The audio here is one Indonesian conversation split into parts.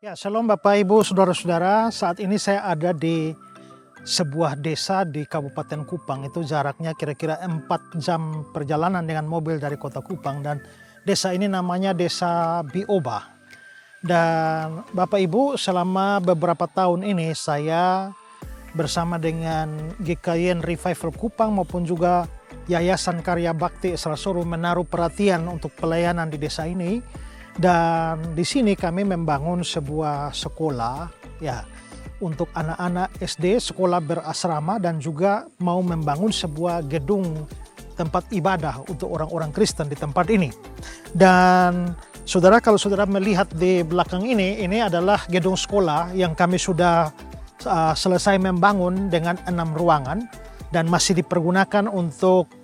Ya, shalom Bapak Ibu, saudara-saudara. Saat ini saya ada di sebuah desa di Kabupaten Kupang. Itu jaraknya kira-kira 4 jam perjalanan dengan mobil dari kota Kupang. Dan desa ini namanya Desa Bioba. Dan Bapak Ibu, selama beberapa tahun ini saya bersama dengan GKY Revival Kupang maupun juga Yayasan Karya Bakti Esrasoro menaruh perhatian untuk pelayanan di desa ini. Dan di sini kami membangun sebuah sekolah ya untuk anak-anak SD, sekolah berasrama, dan juga mau membangun sebuah gedung tempat ibadah untuk orang-orang Kristen di tempat ini. Dan saudara, kalau saudara melihat di belakang ini adalah gedung sekolah yang kami sudah selesai membangun dengan 6 ruangan dan masih dipergunakan untuk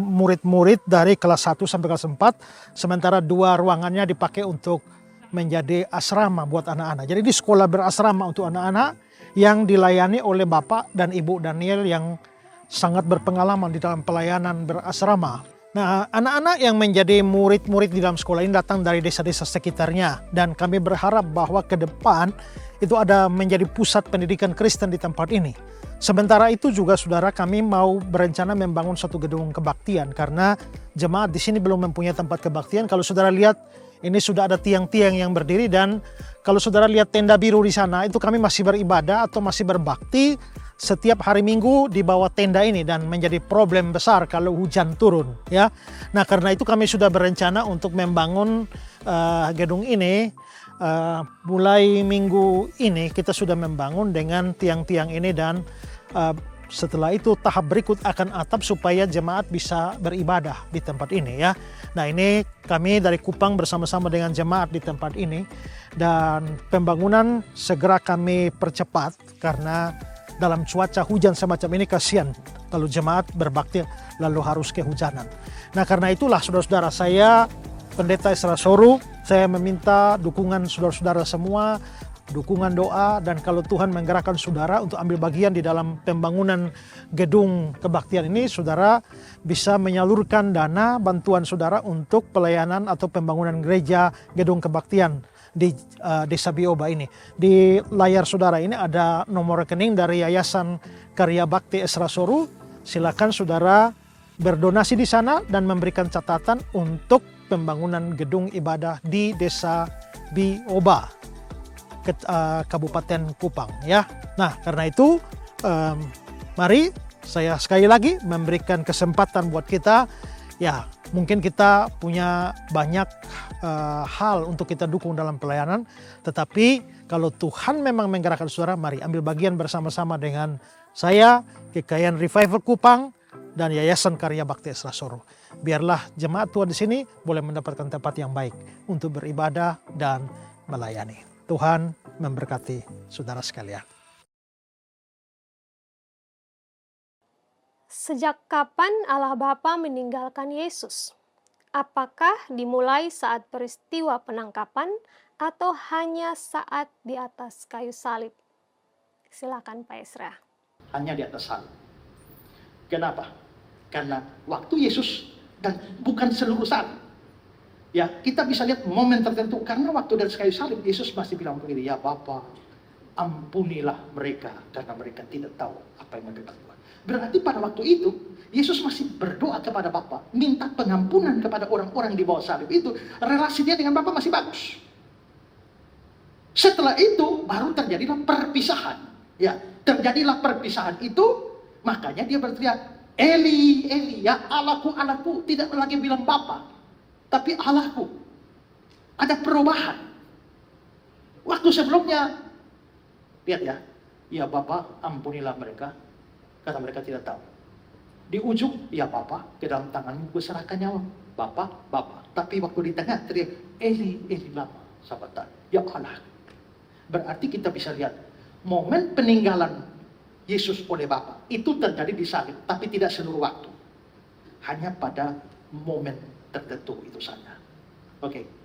murid-murid dari kelas 1 sampai kelas 4, sementara 2 ruangannya dipakai untuk menjadi asrama buat anak-anak. Jadi di sekolah berasrama untuk anak-anak yang dilayani oleh Bapak dan Ibu Daniel yang sangat berpengalaman di dalam pelayanan berasrama. Nah, anak-anak yang menjadi murid-murid di dalam sekolah ini datang dari desa-desa sekitarnya, dan kami berharap bahwa ke depan itu ada menjadi pusat pendidikan Kristen di tempat ini. Sementara itu juga saudara, kami mau berencana membangun satu gedung kebaktian karena jemaat di sini belum mempunyai tempat kebaktian. Kalau saudara lihat, ini sudah ada tiang-tiang yang berdiri, dan kalau saudara lihat tenda biru di sana, itu kami masih beribadah atau masih berbakti setiap hari Minggu di bawah tenda ini, dan menjadi problem besar kalau hujan turun ya. Nah, karena itu kami sudah berencana untuk membangun gedung ini. Mulai minggu ini kita sudah membangun dengan tiang-tiang ini, dan setelah itu tahap berikut akan atap supaya jemaat bisa beribadah di tempat ini ya. Nah, ini kami dari Kupang bersama-sama dengan jemaat di tempat ini, dan pembangunan segera kami percepat karena dalam cuaca hujan semacam ini kasihan kalau jemaat berbakti lalu harus kehujanan. Nah, karena itulah saudara-saudara, saya Pendeta Esrasoro, saya meminta dukungan saudara-saudara semua, dukungan doa, dan kalau Tuhan menggerakkan saudara untuk ambil bagian di dalam pembangunan gedung kebaktian ini, saudara bisa menyalurkan dana bantuan saudara untuk pelayanan atau pembangunan gereja gedung kebaktian di Desa Bioba ini. Di layar saudara ini ada nomor rekening dari Yayasan Karya Bakti Esrasoro. Silakan saudara berdonasi di sana dan memberikan catatan untuk pembangunan gedung ibadah di Desa Bioba, Kabupaten Kupang ya. Nah, karena itu mari saya sekali lagi memberikan kesempatan buat kita ya. Mungkin kita punya banyak hal untuk kita dukung dalam pelayanan, tetapi kalau Tuhan memang menggerakkan saudara, mari ambil bagian bersama-sama dengan saya, GKY Revival Kupang, dan Yayasan Karya Bakti Esrasoro. Biarlah jemaat Tuhan di sini boleh mendapatkan tempat yang baik untuk beribadah dan melayani. Tuhan memberkati saudara sekalian. Sejak kapan Allah Bapa meninggalkan Yesus? Apakah dimulai saat peristiwa penangkapan atau hanya saat di atas kayu salib? Silakan Pak Esra. Hanya di atas salib. Kenapa? Karena waktu Yesus, dan bukan seluruh salib. Ya, kita bisa lihat momen tertentu, karena waktu dari kayu salib Yesus masih bilang begini, ya Bapa, ampunilah mereka karena mereka tidak tahu apa yang mereka lakukan. Berarti pada waktu itu Yesus masih berdoa kepada Bapa, minta pengampunan kepada orang-orang di bawah salib itu. Relasi dia dengan Bapa masih bagus. Setelah itu baru terjadilah perpisahan. Ya, terjadilah perpisahan itu, makanya dia berteriak, Eli, Eli, ya Allahku, Allahku. Tidak lagi bilang Bapa, tapi Allahku. Ada perubahan. Waktu sebelumnya, lihat ya Bapa, ampunilah mereka karena mereka tidak tahu. Di ujung, ya Bapa, ke dalam tanganmu kuserahkan nyawa. Bapa, Bapa. Tapi waktu di tengah teriak, Eli, Eli lama sabatan. Ya Allah. Berarti kita bisa lihat momen peninggalan Yesus oleh Bapa itu terjadi di salib, tapi tidak seluruh waktu. Hanya pada momen tertentu itu saja. Oke,